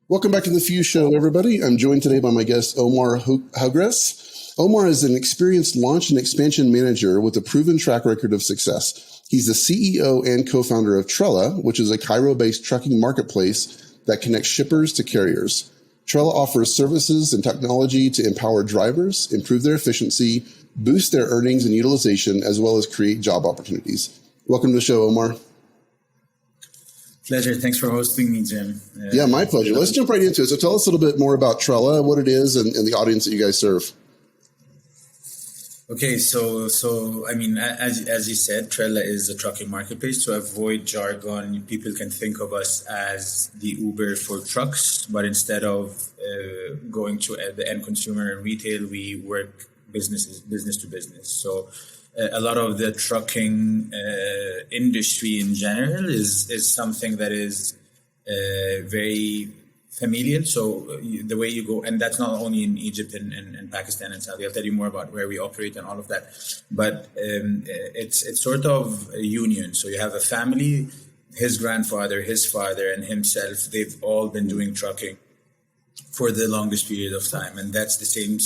Welcome back to the Fuse Show, everybody. I'm joined today by my guest, Omar Hagrass. Omar is an experienced launch and expansion manager with a proven track record of success. He's the CEO and co-founder of Trella, which is a Cairo-based trucking marketplace that connects shippers to carriers. Trella offers services and technology to empower drivers, improve their efficiency, boost their earnings and utilization, as well as create job opportunities. Welcome to the show, Omar. Pleasure. Thanks for hosting me, Jim. Yeah, my pleasure. Let's jump right into it. So tell us a little bit more about Trella, what it is, and the audience that you guys serve. Okay, so I mean, as you said, Trella is a trucking marketplace. To avoid jargon, people can think of us as the Uber for trucks, but instead of going to the end consumer and retail, we work business to business. So a lot of the trucking industry in general is something that is very familial. So the way you go, and that's not only in Egypt and Pakistan and Saudi. I'll tell you more about where we operate and all of that. But it's sort of a union. So you have a family, his grandfather, his father, and himself. They've all been doing trucking for the longest period of time, and that's the same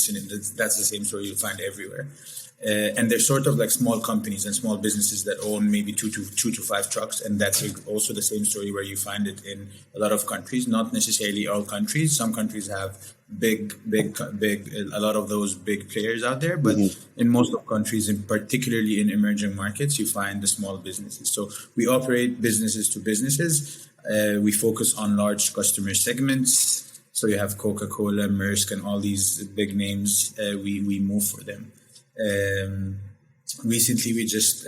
story you'll find everywhere. And they're sort of like small companies and small businesses that own maybe two to five trucks. And that's also the same story where you find it in a lot of countries, not necessarily all countries. Some countries have big, a lot of those big players out there. But in most of countries, and particularly in emerging markets, you find the small businesses. So we operate businesses to businesses. We focus on large customer segments. So you have Coca-Cola, Maersk, and all these big names. We move for them. Recently, we just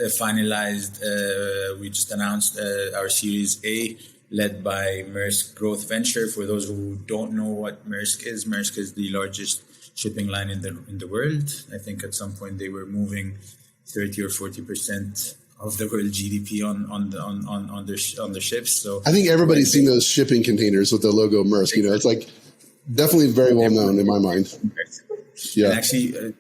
we just announced our Series A, led by Maersk Growth Venture. For those who don't know what Maersk is the largest shipping line in the world. I think at some point they were moving 30 or 40% of the world GDP on their ships. So I think everybody's seen those shipping containers with the logo Maersk. You know, it's like definitely very well known in my mind. Yeah. And actually,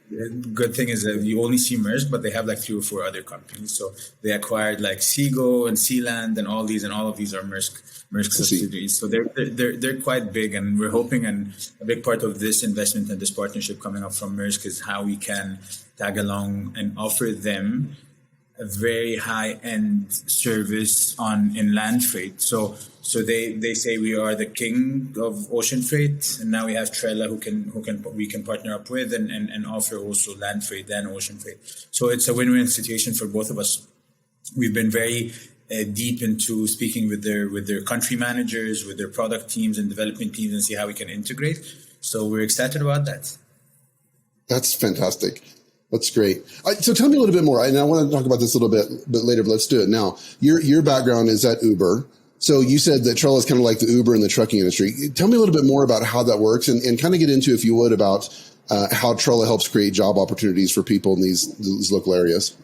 good thing is that you only see Maersk, but they have like 3 or 4 other companies. So they acquired like Seago and Sealand and all of these are Maersk subsidiaries. So they're quite big, and we're hoping, and a big part of this investment and this partnership coming up from Maersk is how we can tag along and offer them a very high-end service on inland freight. So they say we are the king of ocean freight, and now we have Trella we can partner up with and offer also land freight and ocean freight. So it's a win-win situation for both of us. We've been very deep into speaking with their country managers, with their product teams and development teams, and see how we can integrate. So we're excited about that. That's fantastic. That's great. So tell me a little bit more. And I want to talk about this a little bit later, but let's do it now. Your background is at Uber. So you said that Trella is kind of like the Uber in the trucking industry. Tell me a little bit more about how that works and kind of get into, if you would, about how Trella helps create job opportunities for people in these local areas.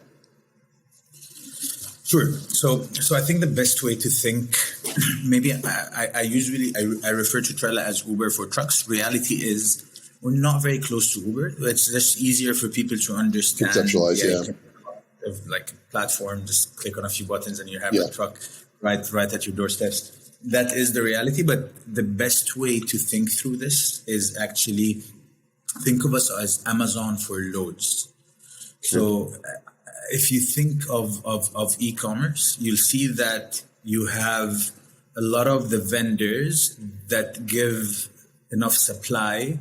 Sure. So I think the best way to think, maybe I refer to Trella as Uber for trucks. Reality is, we're not very close to Uber. It's just easier for people to understand. Conceptualize, yeah. Like a platform, just click on a few buttons and you have a truck right at your doorsteps. That is the reality. But the best way to think through this is actually think of us as Amazon for loads. So if you think of e-commerce, you'll see that you have a lot of the vendors that give enough supply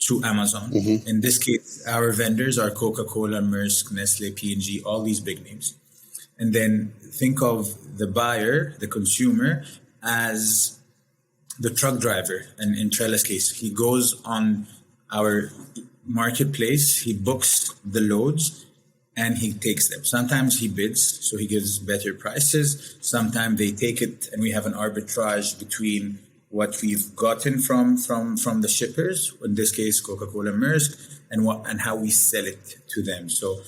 to Amazon. In this case, our vendors are Coca-Cola, Maersk, Nestle, P&G, all these big names. And then think of the buyer, the consumer, as the truck driver. And in Trella's case, he goes on our marketplace, he books the loads, and he takes them. Sometimes he bids, so he gives better prices. Sometimes they take it, and we have an arbitrage between what we've gotten from the shippers, in this case Coca-Cola, Maersk, and how we sell it to them. So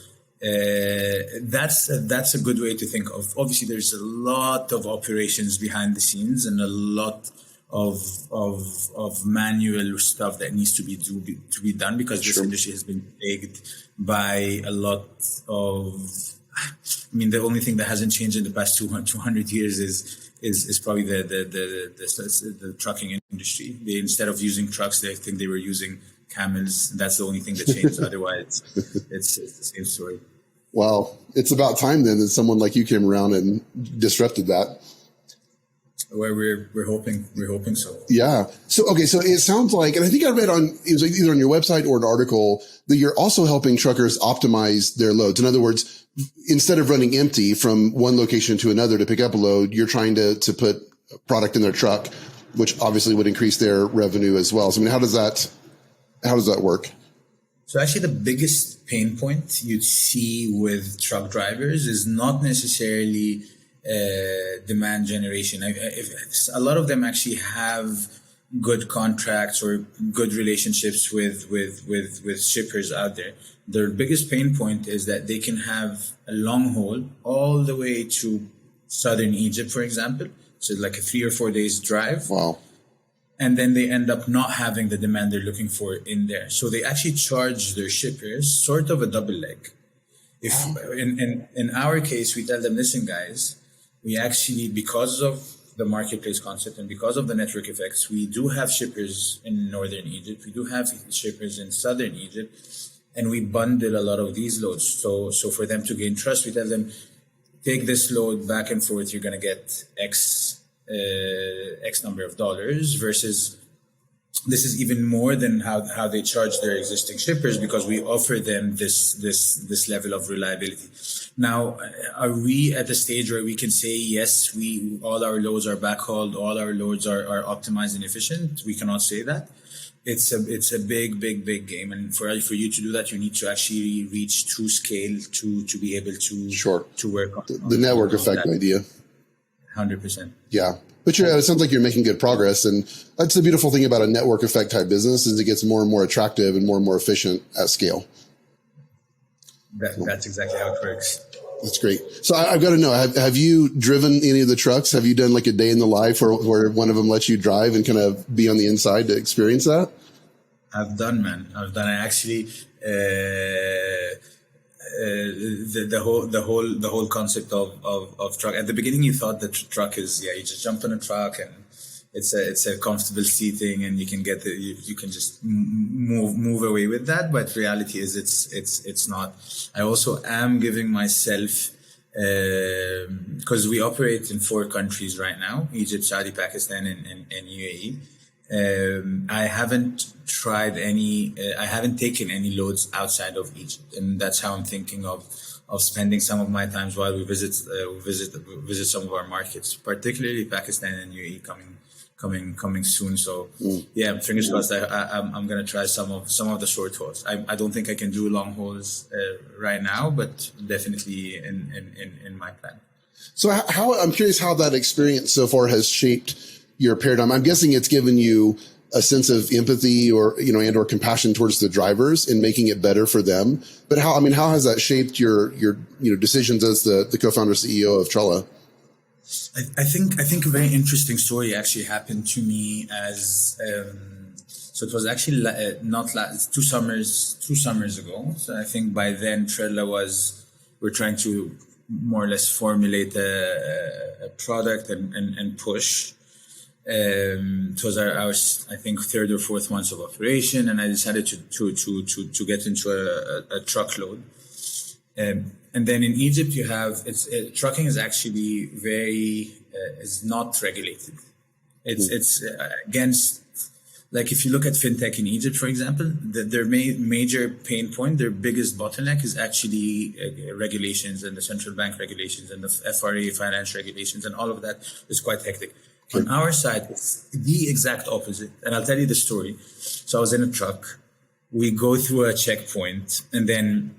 that's a good way to think of. Obviously, there's a lot of operations behind the scenes and a lot of manual stuff that needs to be done, because this industry has been plagued by a lot of I mean, the only thing that hasn't changed in the past 200 years is probably the trucking industry. They, instead of using trucks, they think they were using camels. That's the only thing that changed. Otherwise, it's the same story. Wow. It's about time then that someone like you came around and disrupted that. Well, we're hoping so. Yeah. So, okay. So it sounds like, and I think I read it was either on your website or an article that you're also helping truckers optimize their loads. In other words, instead of running empty from one location to another to pick up a load, you're trying to put product in their truck, which obviously would increase their revenue as well. So, I mean, how does that work? So actually the biggest pain point you'd see with truck drivers is not necessarily demand generation. A lot of them actually have good contracts or good relationships with shippers out there. Their biggest pain point is that they can have a long haul all the way to southern Egypt, for example. So like a 3 or 4 days drive. Wow. And then they end up not having the demand they're looking for in there. So they actually charge their shippers sort of a double leg. If in our case, we tell them, listen, guys, we actually, because of the marketplace concept and because of the network effects, we do have shippers in northern Egypt. We do have shippers in southern Egypt. And we bundle a lot of these loads. So for them to gain trust, we tell them, take this load back and forth. You're going to get X number of dollars, versus this is even more than how they charge their existing shippers, because we offer them this level of reliability. Now, are we at the stage where we can say, yes, all our loads are backhauled, all our loads are optimized and efficient? We cannot say that. It's a big game, and for you to do that, you need to actually reach true scale to be able to work on the network effect idea. 100%. Yeah. But it sounds like you're making good progress. And that's the beautiful thing about a network effect type business, is it gets more and more attractive and more efficient at scale. That's exactly how it works. That's great. So I've got to know, have you driven any of the trucks? Have you done like a day in the life where one of them lets you drive and kind of be on the inside to experience that? I've done. I actually, the whole concept of truck. At the beginning, you thought that truck is, you just jump in a truck and it's a comfortable seating and you can get you can just move away with that. But reality is it's not. I also am giving myself, because we operate in 4 countries right now: Egypt, Saudi, Pakistan, and UAE. I haven't tried I haven't taken any loads outside of Egypt, and that's how I'm thinking of spending some of my times while we visit some of our markets, particularly Pakistan and UAE coming soon. So yeah, fingers crossed. I'm gonna try some of the short hauls. I don't think I can do long hauls right now, but definitely in my plan. So I'm curious how that experience so far has shaped your paradigm. I'm guessing it's given you a sense of empathy or compassion towards the drivers and making it better for them. But how has that shaped your decisions as the co-founder CEO of Trella? I think a very interesting story actually happened to me as so it was actually two summers ago. So I think by then Trella we're trying to more or less formulate a product and push. It was our I think 3rd or 4th months of operation, and I decided to get into a truckload. And then in Egypt, you have trucking is actually is not regulated. It's against, like if you look at fintech in Egypt, for example, their major pain point, their biggest bottleneck is actually regulations and the central bank regulations and the FRA finance regulations, and all of that is quite hectic. On our side, it's the exact opposite. And I'll tell you the story. So I was in a truck. We go through a checkpoint, and then,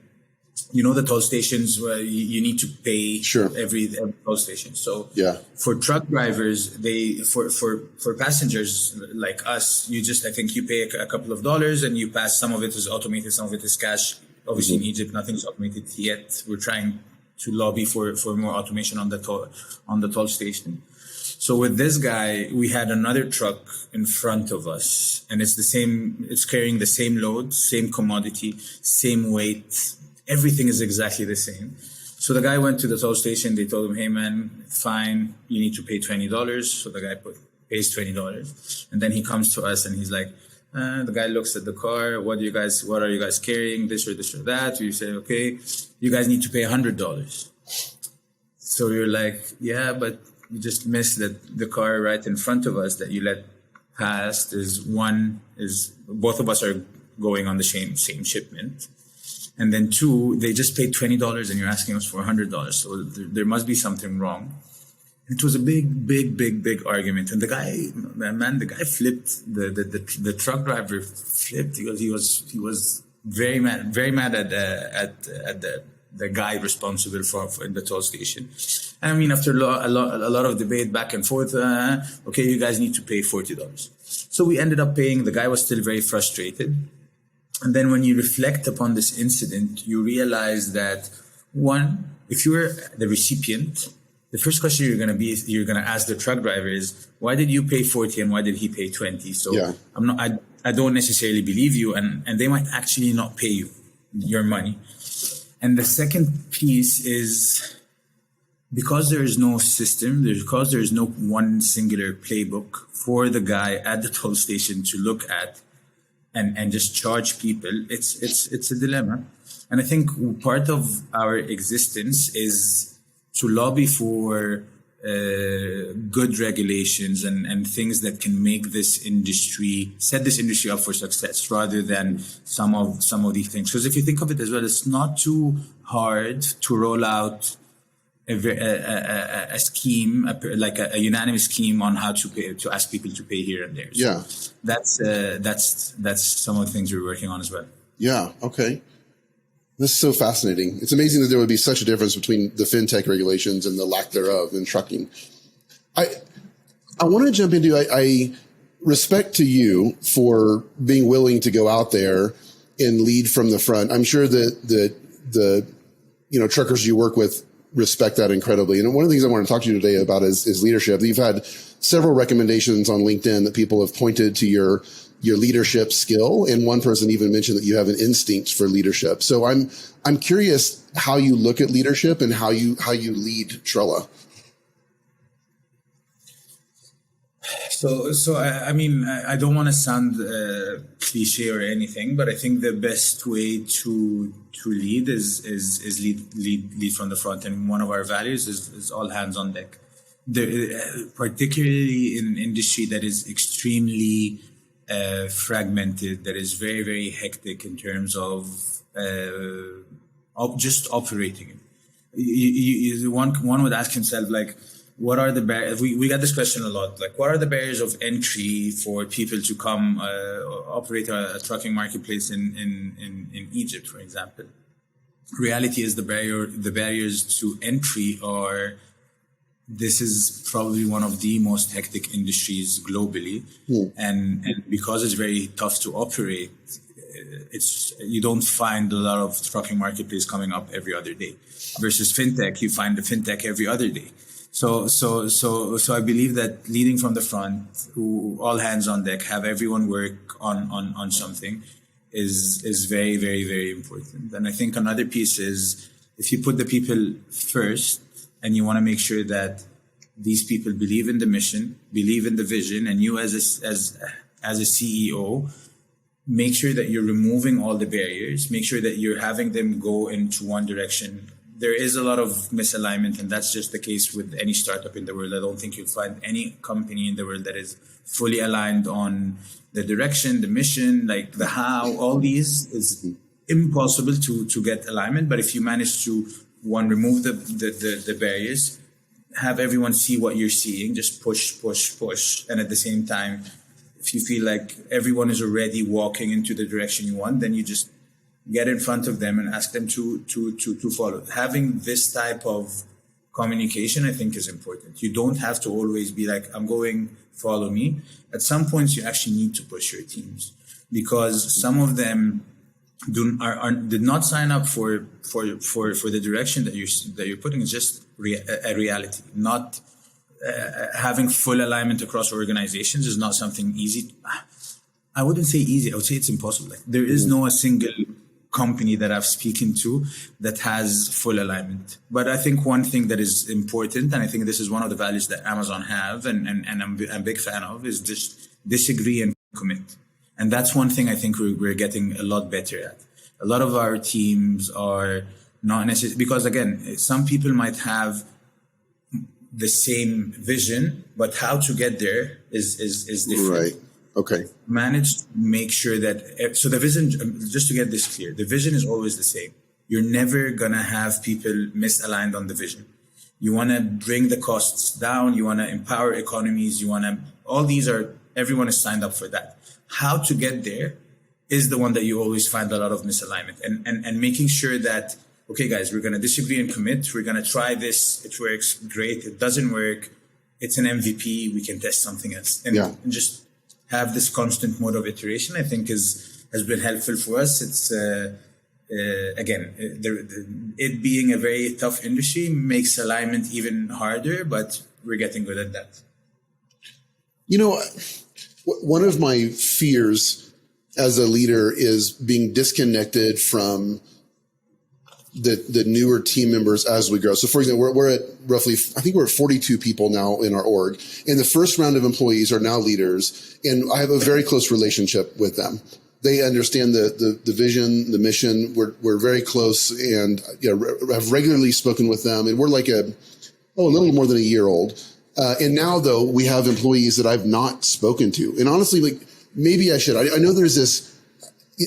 the toll stations where you need to pay every toll station. So for truck drivers, for passengers like us, I think you pay a couple of dollars and you pass. Some of it is automated, some of it is cash. Obviously in Egypt, nothing's automated yet. We're trying to lobby for more automation on the toll station. So with this guy, we had another truck in front of us, and it's carrying the same load, same commodity, same weight. Everything is exactly the same. So the guy went to the toll station. They told him, "Hey man, fine, you need to pay $20." So the guy pays $20, and then he comes to us and he's like, the guy looks at the car. What are you guys carrying? This or that? You say, okay, you guys need to pay $100. So you're like, yeah, but you just missed that the car right in front of us that you let pass is both of us are going on the same shipment. And then two, they just paid $20 and you're asking us for $100. So there must be something wrong. It was a big argument. And the guy flipped. The truck driver flipped because he was very mad at the guy responsible for in the toll station. And I mean, after a lot of debate back and forth, okay, you guys need to pay $40. So we ended up paying. The guy was still very frustrated. And then when you reflect upon this incident, you realize that one, if you're the recipient, the first question you're going to ask the truck driver is, why did you pay 40 and why did he pay 20? So yeah. I don't necessarily believe you, and they might actually not pay you your money. And the second piece is, because there is no system, because there is no one singular playbook for the guy at the toll station to look at and just charge people, it's a dilemma. And I think part of our existence is to lobby for good regulations and things that can make set this industry up for success, rather than some of these things. Because if you think of it as well, it's not too hard to roll out a scheme, like a unanimous scheme on how to ask people to pay here and there. So that's some of the things we're working on as well. Yeah. Okay. This is so fascinating. It's amazing that there would be such a difference between the fintech regulations and the lack thereof in trucking. I want to jump into, I respect to you for being willing to go out there and lead from the front. I'm sure that the truckers you work with respect that incredibly. And one of the things I want to talk to you today about is leadership. You've had several recommendations on LinkedIn that people have pointed to your leadership skill. And one person even mentioned that you have an instinct for leadership. So I'm curious how you look at leadership and how you lead Trella. So I mean, I don't want to sound cliche or anything, but I think the best way to lead is lead from the front. And one of our values is all hands on deck. Particularly in an industry that is extremely fragmented, that is very, very hectic in terms of just operating it. One would ask himself, like, what are the barriers? We get this question a lot. Like, what are the barriers of entry for people to come operate a trucking marketplace in Egypt, for example? Reality is the barriers to entry are. This is probably one of the most hectic industries globally, and because it's very tough to operate, you don't find a lot of trucking marketplace coming up every other day. Versus fintech, you find the fintech every other day. So I believe that leading from the front, all hands on deck, have everyone work on something, is very, very, very important. And I think another piece is, if you put the people first, and you want to make sure that these people believe in the mission, believe in the vision, and you as a CEO, make sure that you're removing all the barriers, make sure that you're having them go into one direction. There is a lot of misalignment, and that's just the case with any startup in the world. I don't think you'll find any company in the world that is fully aligned on the direction, the mission, like the how. All these is impossible to get alignment. But if you manage to remove the barriers, have everyone see what you're seeing, just push. And at the same time, if you feel like everyone is already walking into the direction you want, then you just get in front of them and ask them to follow. Having this type of communication, I think, is important. You don't have to always be like, I'm going, follow me. At some points, you actually need to push your teams, because some of them did not sign up for the direction that you're putting. It's just a reality. Not having full alignment across organizations is not something easy. I wouldn't say easy. I would say it's impossible. Like, there is no a single company that I've spoken to that has full alignment. But I think one thing that is important, and I think this is one of the values that Amazon have, and I'm a big fan of, is just disagree and commit. And that's one thing I think we're getting a lot better at. A lot of our teams are not necessarily, because again, some people might have the same vision, but how to get there is different. Right. Okay. Manage to make sure that, so the vision, just to get this clear, the vision is always the same. You're never going to have people misaligned on the vision. You want to bring the costs down. You want to empower economies. You want to, all these are, everyone is signed up for that. How to get there is the one that you always find a lot of misalignment, and making sure that, okay, guys, we're going to disagree and commit. We're going to try this. It works. Great. It doesn't work. It's an MVP. We can test something else. And just have this constant mode of iteration, I think has been helpful for us. It's, again, it being a very tough industry makes alignment even harder, but we're getting good at that. You know, one of my fears as a leader is being disconnected from the newer team members as we grow. So for example, we're at roughly, I think we're at 42 people now in our org, and the first round of employees are now leaders, and I have a very close relationship with them. They understand the vision, the mission. We're very close, and have regularly spoken with them, and we're like a little more than a year old. And now though, we have employees that I've not spoken to, and honestly, like maybe I should. I know there's this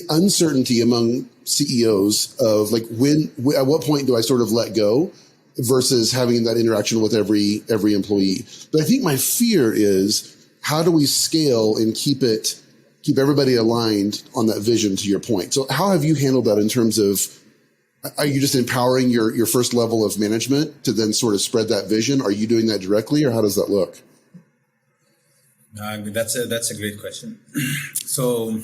uncertainty among CEOs of like at what point do I sort of let go versus having that interaction with every employee. But I think my fear is, how do we scale and keep everybody aligned on that vision, to your point? So how have you handled that in terms of, are you just empowering your first level of management to then sort of spread that vision? Are you doing that directly, or how does that look? That's a great question. So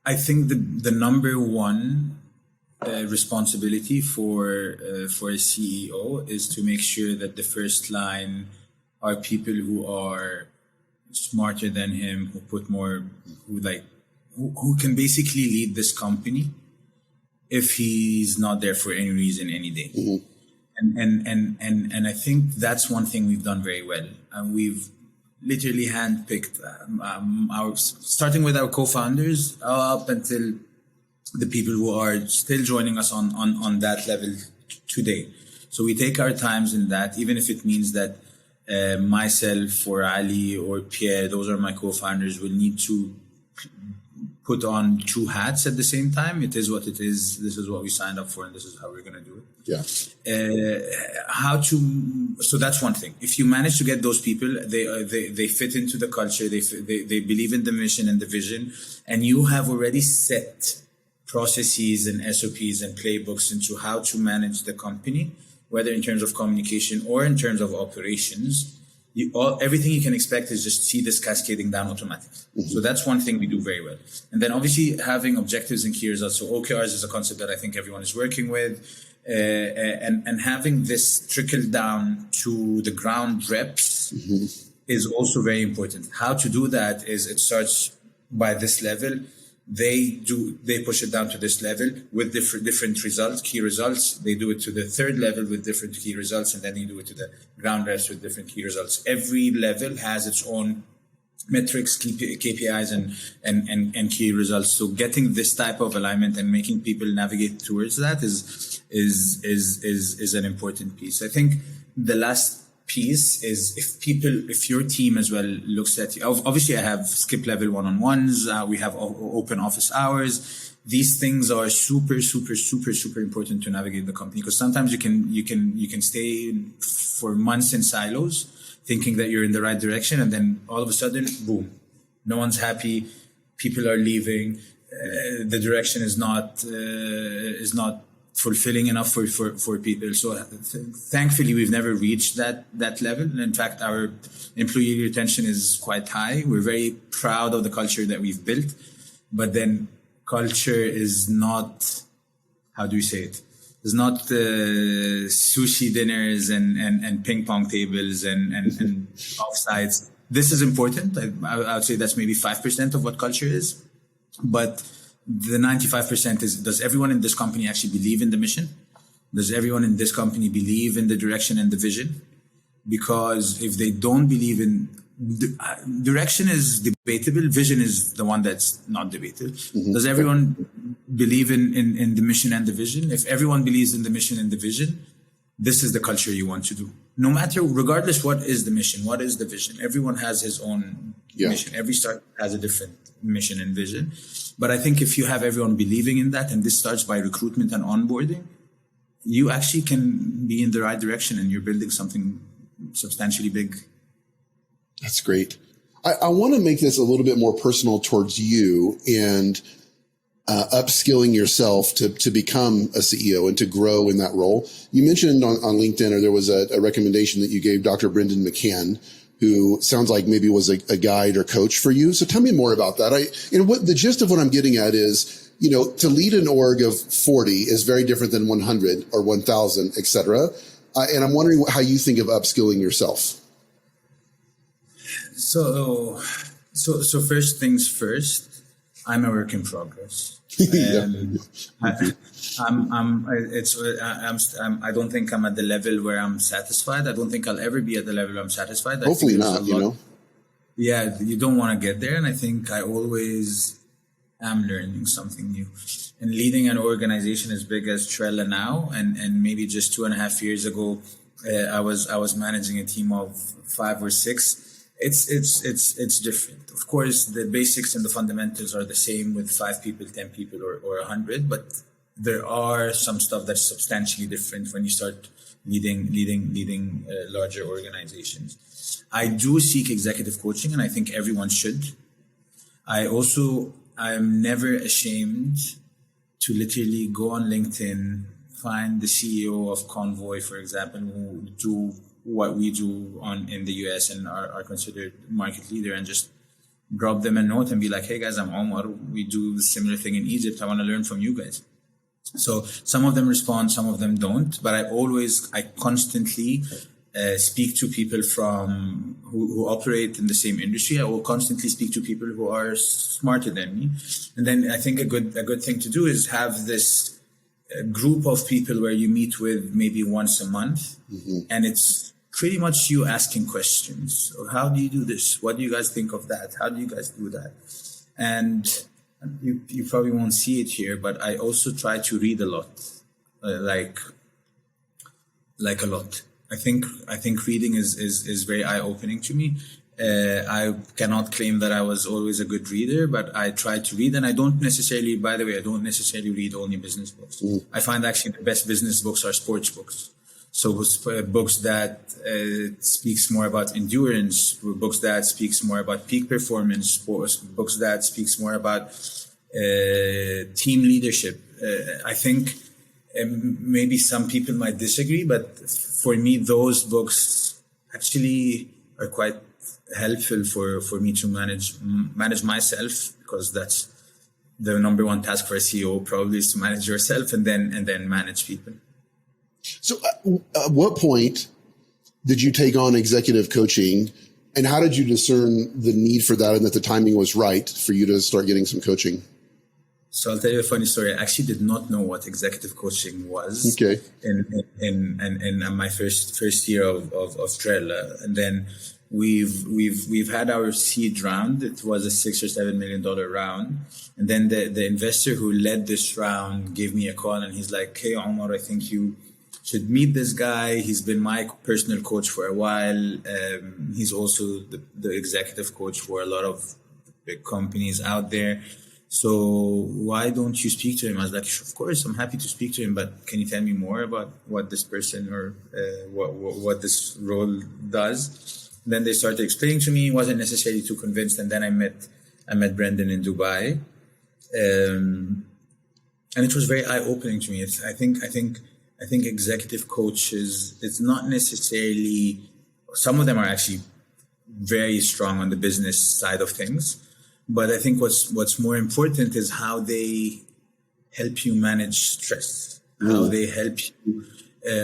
I think the number one responsibility for a CEO is to make sure that the first line are people who are smarter than him, who put more, who can basically lead this company if he's not there for any reason any day. And I think that's one thing we've done very well. And we've literally handpicked starting with our co-founders up until the people who are still joining us on that level today. So we take our times in that, even if it means that myself or Ali or Pierre, those are my co-founders, will need to put on two hats at the same time. It is what it is. This is what we signed up for, and this is how we're going to do it. Yeah. So that's one thing. If you manage to get those people, they fit into the culture, they believe in the mission and the vision, and you have already set processes and SOPs and playbooks into how to manage the company, whether in terms of communication or in terms of operations. Everything you can expect is just see this cascading down automatically. So that's one thing we do very well. And then obviously having objectives and key results. So OKRs is a concept that I think everyone is working with. And having this trickle down to the ground reps is also very important. How to do that is it starts by this level. They push it down to this level with different results, key results. They do it to the third level with different key results, and then they do it to the ground reps with different key results. Every level has its own metrics, KPIs, and key results. So getting this type of alignment and making people navigate towards that is an important piece. I think the last piece is if your team as well looks at you. Obviously I have skip level one-on-ones. We have open office hours. These things are super important to navigate the company, because sometimes you can stay for months in silos thinking that you're in the right direction, and then all of a sudden, boom, no one's happy. People are leaving. The direction is not fulfilling enough for people. So thankfully, we've never reached that level. And in fact, our employee retention is quite high. We're very proud of the culture that we've built. But then culture is not, how do you say it? It's not sushi dinners and ping pong tables and offsites. This is important. I would say that's maybe 5% of what culture is. But the 95% is, does everyone in this company actually believe in the mission? Does everyone in this company believe in the direction and the vision? Because if they don't believe in direction is debatable, vision is the one that's not debatable. Does everyone believe in the mission and the vision? If everyone believes in the mission and the vision, this is the culture you want to do. No matter, regardless what is the mission, what is the vision, everyone has his own mission. Every startup has a different mission and vision. But I think if you have everyone believing in that, and this starts by recruitment and onboarding, you actually can be in the right direction and you're building something substantially big. That's great. I want to make this a little bit more personal towards you and upskilling yourself to become a CEO and to grow in that role. You mentioned on LinkedIn, or there was a recommendation that you gave Dr. Brendan McCann, who sounds like maybe was a guide or coach for you. So tell me more about that. What the gist of what I'm getting at is, to lead an org of 40 is very different than 100 or 1,000, et cetera. And I'm wondering how you think of upskilling yourself. So first things first, I'm a work in progress. I don't think I'm at the level where I'm satisfied. I don't think I'll ever be at the level I'm satisfied. Hopefully not, Yeah, you don't want to get there. And I think I always am learning something new. And leading an organization as big as Trella now, and maybe just 2.5 years ago, I was managing a team of 5 or 6. It's different. Of course, the basics and the fundamentals are the same with 5 people, 10 people, or 100. But there are some stuff that's substantially different when you start leading larger organizations. I do seek executive coaching, and I think everyone should. I'm never ashamed to literally go on LinkedIn, find the CEO of Convoy, for example, who do what we do in the US and are considered market leader, and just drop them a note and be like, hey guys, I'm Omar. We do a similar thing in Egypt. I want to learn from you guys. So some of them respond, some of them don't. But I constantly speak to people who operate in the same industry. I will constantly speak to people who are smarter than me. And then I think a good thing to do is have this group of people where you meet with maybe once a month, and it's pretty much you asking questions. So how do you do this? What do you guys think of that? How do you guys do that? And you probably won't see it here, but I also try to read a lot, like a lot. I think reading is very eye-opening to me. I cannot claim that I was always a good reader, but I try to read, and I don't necessarily read only business books. I find actually the best business books are sports books. So books that speaks more about endurance, books that speaks more about peak performance, books that speaks more about team leadership. I think maybe some people might disagree, but for me, those books actually are quite helpful for me to manage myself, because that's the number one task for a CEO, probably, is to manage yourself and then manage people. So at what point did you take on executive coaching, and how did you discern the need for that and that the timing was right for you to start getting some coaching? So I'll tell you a funny story. I actually did not know what executive coaching was. Okay. In my first year of Trella, and then we've had our seed round. It was a $6 or $7 million round, and then the investor who led this round gave me a call, and he's like, "Hey Omar, I think you should meet this guy. He's been my personal coach for a while. He's also the executive coach for a lot of big companies out there. So why don't you speak to him?" I was like, "Of course, I'm happy to speak to him, but can you tell me more about what this person or what this role does?" Then they started explaining to me. Wasn't necessarily too convinced, and then I met Brendan in Dubai, and it was very eye-opening to me. I think executive coaches, it's not necessarily, some of them are actually very strong on the business side of things. But I think what's more important is how they help you manage stress, how they help you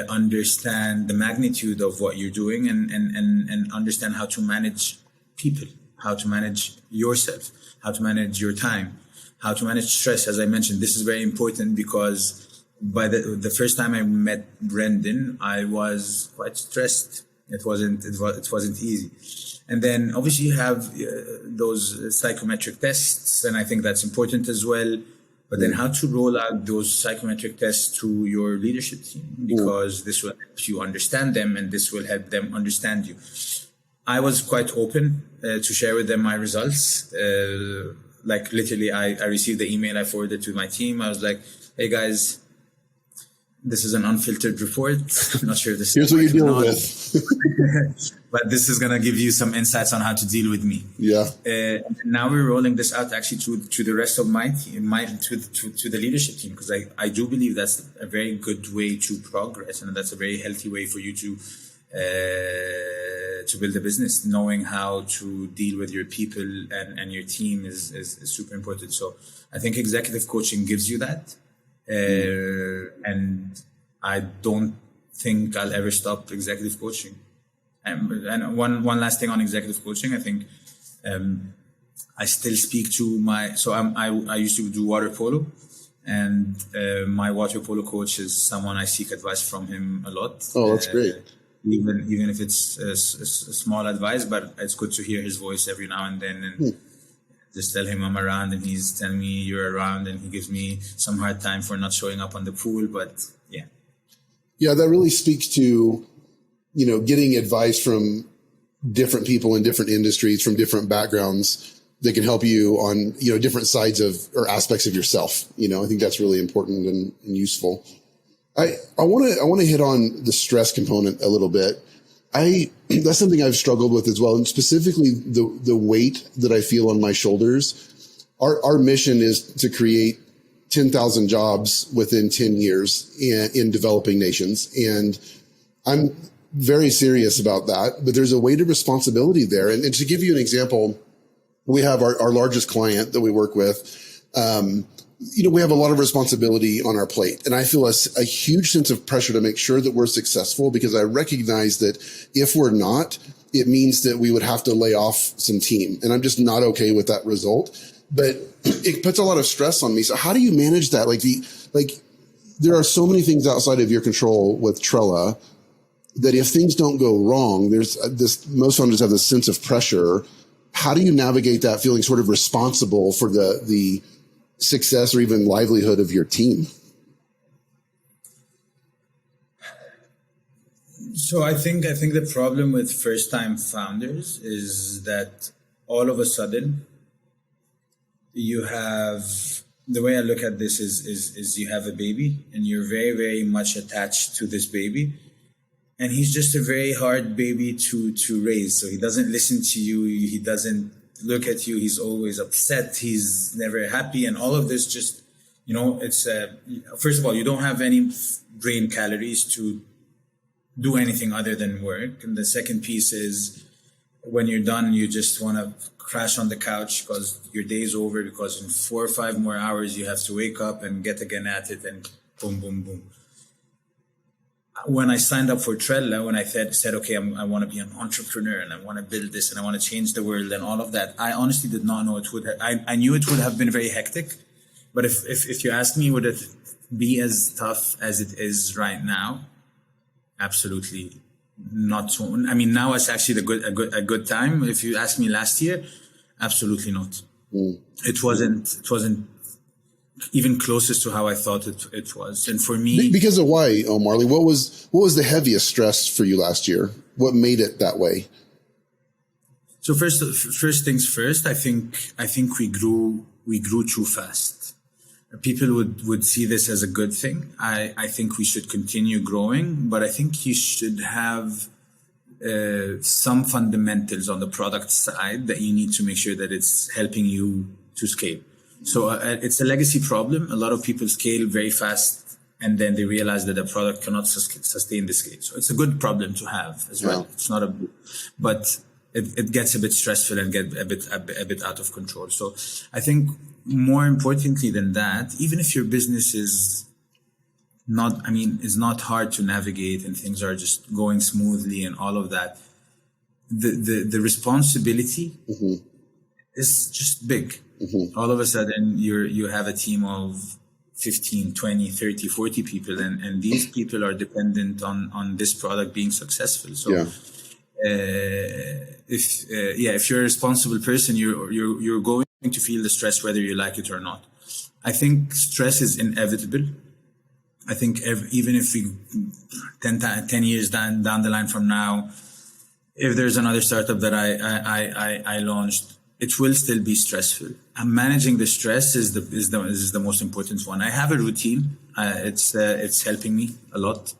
understand the magnitude of what you're doing and understand how to manage people, how to manage yourself, how to manage your time. how to manage stress. As I mentioned, this is very important because by the first time I met Brendan, I was quite stressed. It wasn't easy. And then obviously you have those psychometric tests, and I think that's important as well. But then how to roll out those psychometric tests to your leadership team, because this will help you understand them and this will help them understand you. I was quite open to share with them my results. Like literally, I received the email, I forwarded to my team. I was like, hey guys, this is an unfiltered report. I'm not sure this Here's is what you're dealing with. but this is going to give you some insights on how to deal with me. Yeah. Now we're rolling this out actually to the rest of my team, to the leadership team, because I do believe that's a very good way to progress, and that's a very healthy way for you to build a business. Knowing how to deal with your people and your team is super important. So I think executive coaching gives you that. And I don't think I'll ever stop executive coaching. And one last thing on executive coaching, I think I still speak to I used to do water polo, and my water polo coach is someone I seek advice from him a lot. Oh, that's great. Even if it's a small advice, but it's good to hear his voice every now and then, and just tell him I'm around, and he's telling me you're around, and he gives me some hard time for not showing up on the pool. But yeah, that really speaks to, getting advice from different people in different industries, from different backgrounds that can help you on, different sides of or aspects of yourself. I think that's really important and useful. I want to hit on the stress component a little bit. That's something I've struggled with as well. And specifically the weight that I feel on my shoulders. Our mission is to create 10,000 jobs within 10 years in developing nations. And I'm very serious about that, but there's a weight of responsibility there. And to give you an example, we have our largest client that we work with. We have a lot of responsibility on our plate, and I feel a huge sense of pressure to make sure that we're successful, because I recognize that if we're not, it means that we would have to lay off some team, and I'm just not okay with that result. But it puts a lot of stress on me. So how do you manage that? There are so many things outside of your control with Trella that if things don't go wrong, most founders have this sense of pressure. How do you navigate that feeling sort of responsible for the success or even livelihood of your team? So I think the problem with first-time founders is that all of a sudden you have, the way I look at this is you have a baby, and you're very, very much attached to this baby, and he's just a very hard baby to raise. So he doesn't listen to you, he doesn't look at you, he's always upset, he's never happy, and all of this just, it's first of all, you don't have any brain calories to do anything other than work. And the second piece is, when you're done, you just want to crash on the couch because your day's over, because in 4 or 5 more hours you have to wake up and get again at it, and boom, boom, boom. When I signed up for Trella, when I said, okay, I want to be an entrepreneur and I want to build this and I want to change the world and all of that, I honestly did not know it would I knew it would have been very hectic. But if you asked me, would it be as tough as it is right now? Absolutely not. So, I mean, now it's actually a good time. If you asked me last year, absolutely not. It wasn't even closest to how I thought it was. And for me, because of why, Omar, what was the heaviest stress for you last year? What made it that way? So first things first, I think we grew too fast. People would see this as a good thing. I think we should continue growing, but I think you should have some fundamentals on the product side that you need to make sure that it's helping you to scale. So it's a legacy problem. A lot of people scale very fast, and then they realize that the product cannot sustain the scale. So it's a good problem to have as well. Yeah. It's not but it gets a bit stressful and get a bit out of control. So I think more importantly than that, even if your business is not hard to navigate and things are just going smoothly and all of that, the responsibility is just big. All of a sudden you have a team of 15, 20, 30, 40 people, and these people are dependent on this product being successful. So if you're a responsible person, you're going to feel the stress whether you like it or not. I think stress is inevitable. I think even if we 10 years down the line from now, if there's another startup that I launched, it will still be stressful. And managing the stress is the most important one. I have a routine. It's helping me a lot.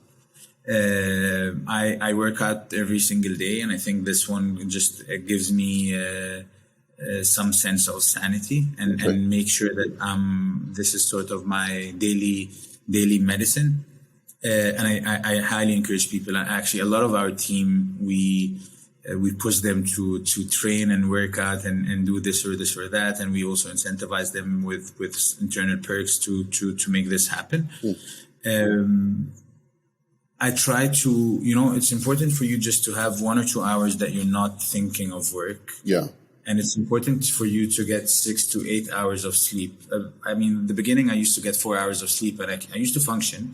I work out every single day, and I think this one just gives me some sense of sanity and make sure that this is sort of my daily medicine. And I highly encourage people. And actually, a lot of our team, we push them to train and work out and do this or that, and we also incentivize them with internal perks to make this happen. I try to, it's important for you just to have 1 or 2 hours that you're not thinking of work. Yeah. And it's important for you to get 6 to 8 hours of sleep. In the beginning, I used to get 4 hours of sleep, and I used to function.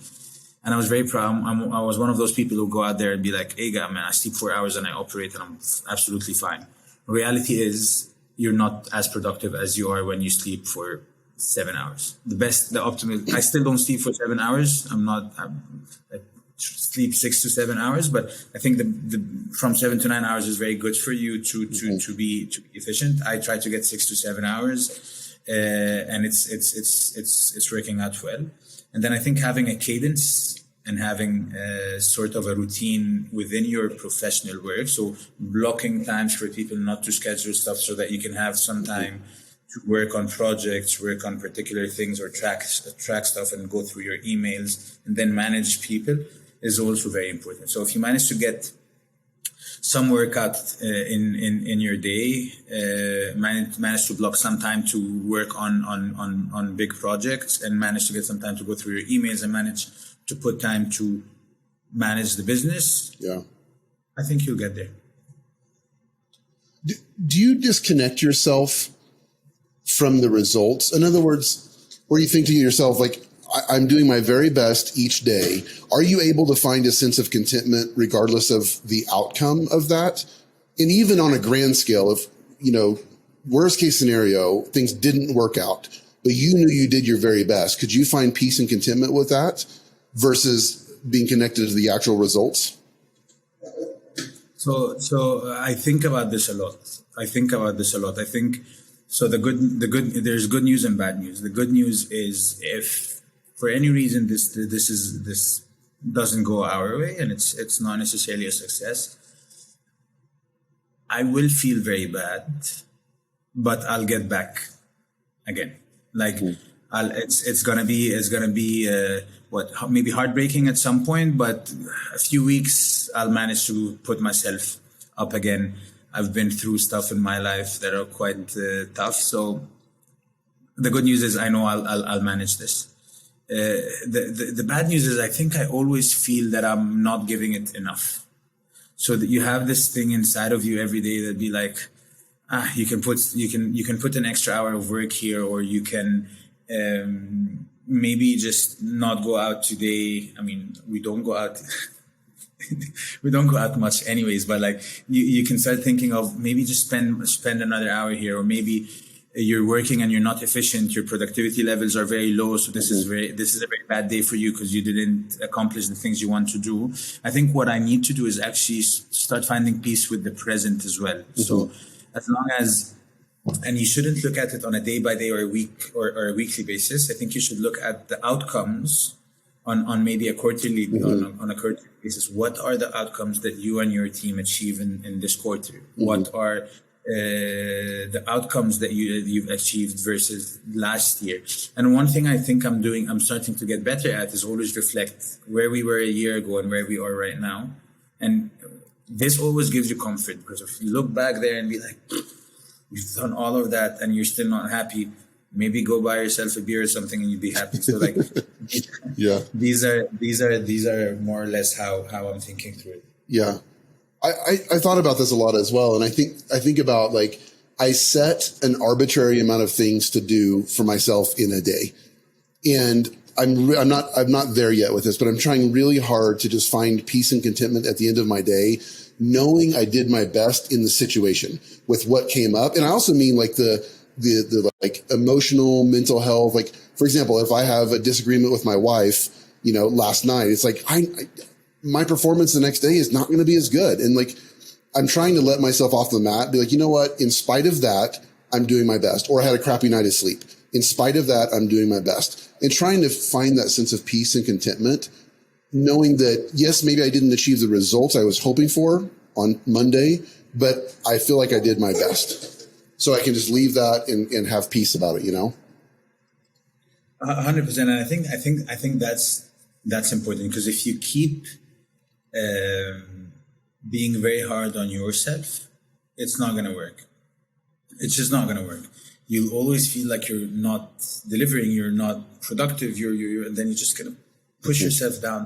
And I was very proud. I was one of those people who go out there and be like, hey, man, I sleep 4 hours and I operate and I'm absolutely fine. Reality is you're not as productive as you are when you sleep for 7 hours. The optimal, I still don't sleep for 7 hours. I sleep 6 to 7 hours, but I think the from 7 to 9 hours is very good for you to be efficient. I try to get 6 to 7 hours, and it's working out well. And then I think having a cadence and having sort of a routine within your professional work. So blocking times for people not to schedule stuff so that you can have some time to work on projects, work on particular things, or track stuff and go through your emails and then manage people is also very important. So if you manage to get some workout in your day, manage to block some time to work on big projects, and manage to get some time to go through your emails, and manage to put time to manage the business, I think you'll get there. Do you disconnect yourself from the results? In other words, where you think to yourself, like, I'm doing my very best each day. Are you able to find a sense of contentment regardless of the outcome of that? And even on a grand scale, if, worst case scenario, things didn't work out, but you knew you did your very best, could you find peace and contentment with that versus being connected to the actual results? So I think about this a lot. I think so. There's good news and bad news. The good news is if for any reason this doesn't go our way and it's not necessarily a success, I will feel very bad, but I'll get back again. Like it's gonna be maybe heartbreaking at some point, but a few weeks I'll manage to put myself up again. I've been through stuff in my life that are quite tough. So the good news is I know I'll manage this. The bad news is I think I always feel that I'm not giving it enough. So that you have this thing inside of you every day that be like, you can put an extra hour of work here, or you can maybe just not go out today. I mean, we don't go out. We don't go out much anyways, but like you can start thinking of maybe just spend another hour here, or maybe you're working and you're not efficient. Your productivity levels are very low. So this is a very bad day for you because you didn't accomplish the things you want to do. I think what I need to do is actually start finding peace with the present as well. So as long as, and you shouldn't look at it on a day by day or a week or a weekly basis. I think you should look at the outcomes on maybe a quarterly on a quarterly basis. What are the outcomes that you and your team achieve in this quarter? What are the outcomes that you've achieved versus last year? And one thing I think I'm starting to get better at is always reflect where we were a year ago and where we are right now. And this always gives you comfort, because if you look back there and be like, you've done all of that and you're still not happy, maybe go buy yourself a beer or something and you'd be happy. So like, these are more or less how I'm thinking through it. Yeah. I thought about this a lot as well. And I think about, like, I set an arbitrary amount of things to do for myself in a day. And I'm not there yet with this, but I'm trying really hard to just find peace and contentment at the end of my day, knowing I did my best in the situation with what came up. And I also mean like the like emotional, mental health. Like, for example, if I have a disagreement with my wife, last night, it's like my performance the next day is not going to be as good. And like, I'm trying to let myself off the mat, be like, you know what? In spite of that, I'm doing my best. Or I had a crappy night of sleep. In spite of that, I'm doing my best. And trying to find that sense of peace and contentment, knowing that, yes, maybe I didn't achieve the results I was hoping for on Monday, but I feel like I did my best. So I can just leave that and have peace about it, 100%. And I think that's important, because if you keep being very hard on yourself, it's not going to work. It's just not going to work. You'll always feel like you're not delivering, you're not productive, and then you're just going to push yourself down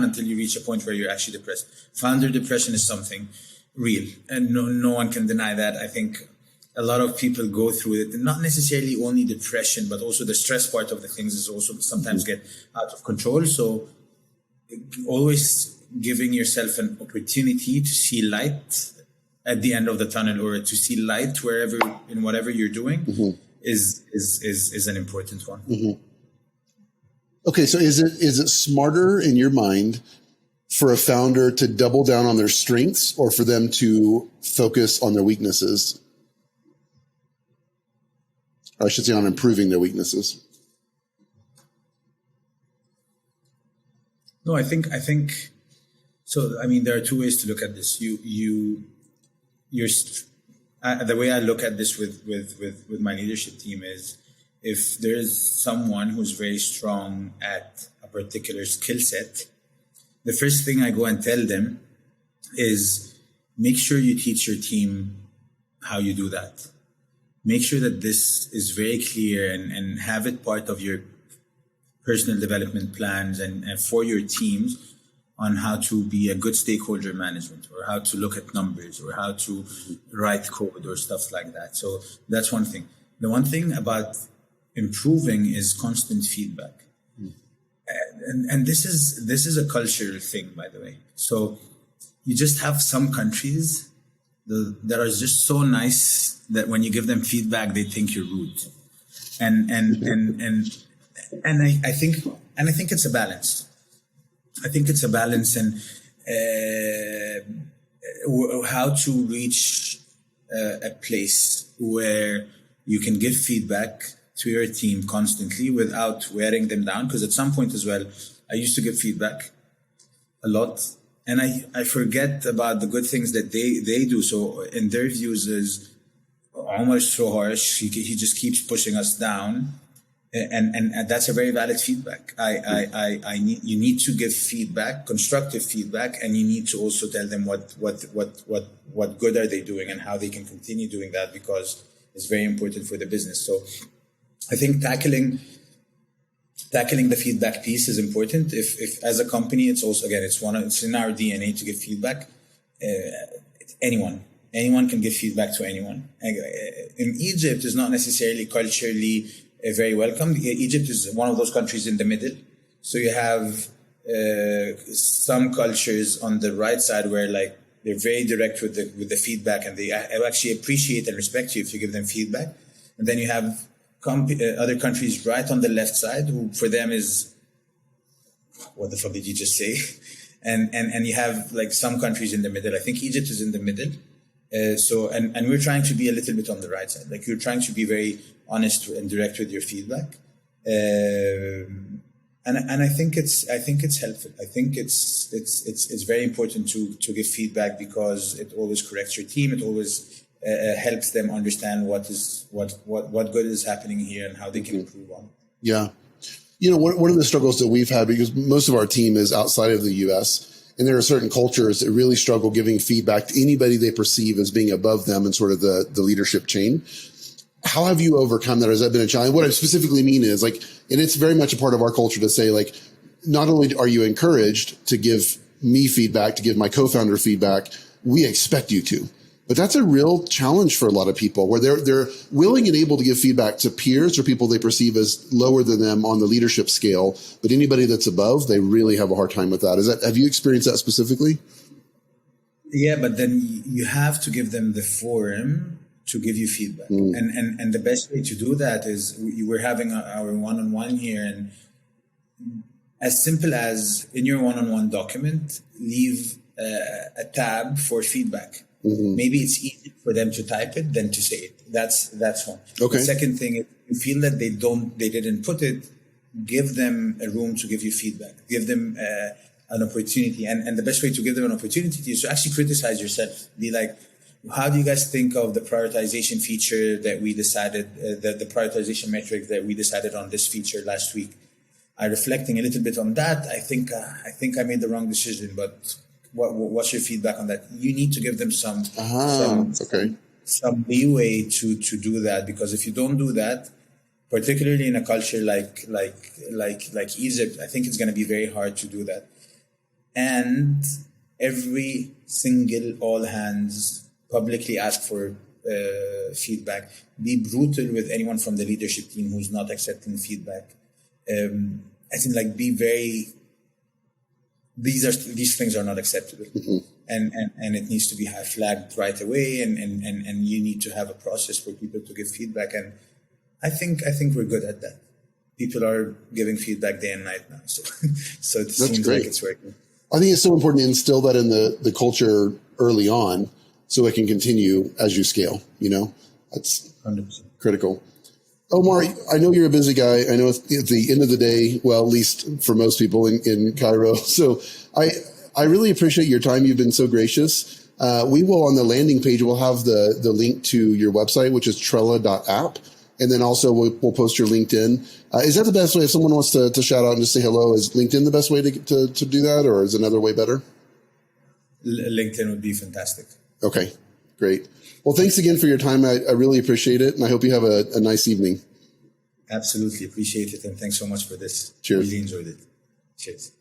until you reach a point where you're actually depressed. Founder depression is something real, and no one can deny that. I think a lot of people go through it, and not necessarily only depression, but also the stress part of the things is also sometimes get out of control. So always giving yourself an opportunity to see light at the end of the tunnel, or to see light wherever, in whatever you're doing, is an important one. Mm-hmm. Okay, so is it smarter in your mind for a founder to double down on their strengths, or for them to focus on their weaknesses? Or I should say on improving their weaknesses. No, I think so. I mean, there are two ways to look at this. The way I look at this with my leadership team is, if there's someone who's very strong at a particular skill set, the first thing I go and tell them is, make sure you teach your team how you do that. Make sure that this is very clear, and have it part of your personal development plans and for your teams, on how to be a good stakeholder management, or how to look at numbers, or how to write code, or stuff like that. So that's one thing. The one thing about improving is constant feedback. And this is a cultural thing, by the way. So you just have some countries that are just so nice that when you give them feedback, they think you're rude. And I think it's a balance. I think it's a balance, and how to reach a place where you can give feedback to your team constantly without wearing them down. Because at some point as well, I used to give feedback a lot, and I forget about the good things that they do. So in their views is, Omar is so harsh, he just keeps pushing us down. And that's a very valid feedback. You need to give feedback, constructive feedback, and you need to also tell them what good are they doing and how they can continue doing that, because it's very important for the business. So I think tackling the feedback piece is important. If as a company, it's also, again, it's in our DNA to give feedback. Anyone can give feedback to anyone. In Egypt, it's not necessarily culturally very welcome. Egypt is one of those countries in the middle. So you have some cultures on the right side where like they're very direct with the feedback, and they actually appreciate and respect you if you give them feedback. And then you have other countries right on the left side who for them is, what the fuck did you just say? And you have like some countries in the middle. I think Egypt is in the middle. And we're trying to be a little bit on the right side. Like, you're trying to be very honest and direct with your feedback. And I think it's helpful. I think it's very important to give feedback, because it always corrects your team. It always helps them understand what good is happening here and how they can improve on. Yeah. One of the struggles that we've had, because most of our team is outside of the US, and there are certain cultures that really struggle giving feedback to anybody they perceive as being above them in sort of the leadership chain. How have you overcome that? Has that been a challenge? What I specifically mean is, like, and it's very much a part of our culture to say, like, not only are you encouraged to give me feedback, to give my co-founder feedback, we expect you to. But that's a real challenge for a lot of people where they're willing and able to give feedback to peers or people they perceive as lower than them on the leadership scale. But anybody that's above, they really have a hard time with that. Have you experienced that specifically? Yeah, but then you have to give them the forum to give you feedback. And the best way to do that is we're having our one-on-one here, and as simple as in your one-on-one document, leave a tab for feedback. Maybe it's easier for them to type it than to say it. That's one. Okay. The second thing, if you feel that they didn't put it, give them a room to give you feedback. Give them an opportunity. And the best way to give them an opportunity is to actually criticize yourself. Be like, how do you guys think of the prioritization feature that we decided, the prioritization metric that we decided on this feature last week? Reflecting a little bit on that, I think I made the wrong decision, but what's your feedback on that? You need to give them some leeway to do that, because if you don't do that, particularly in a culture like Egypt, I think it's going to be very hard to do that. And every single all hands publicly ask for feedback. Be brutal with anyone from the leadership team who's not accepting feedback. I think be very. These things are not acceptable, and it needs to be flagged right away. And you need to have a process for people to give feedback. And I think we're good at that. People are giving feedback day and night now, so it seems great. Like it's working. I think it's so important to instill that in the culture early on, so it can continue as you scale. That's 100% critical. Omar, I know you're a busy guy. I know at the end of the day, well, at least for most people in Cairo. So I really appreciate your time. You've been so gracious. We will, on the landing page, we'll have the link to your website, which is Trella.app. And then also we'll post your LinkedIn. Is that the best way if someone wants to shout out and just say hello? Is LinkedIn the best way to do that, or is another way better? LinkedIn would be fantastic. Okay, great. Well, thanks again for your time. I really appreciate it, and I hope you have a nice evening. Absolutely appreciate it, and thanks so much for this. Cheers. Really enjoyed it. Cheers.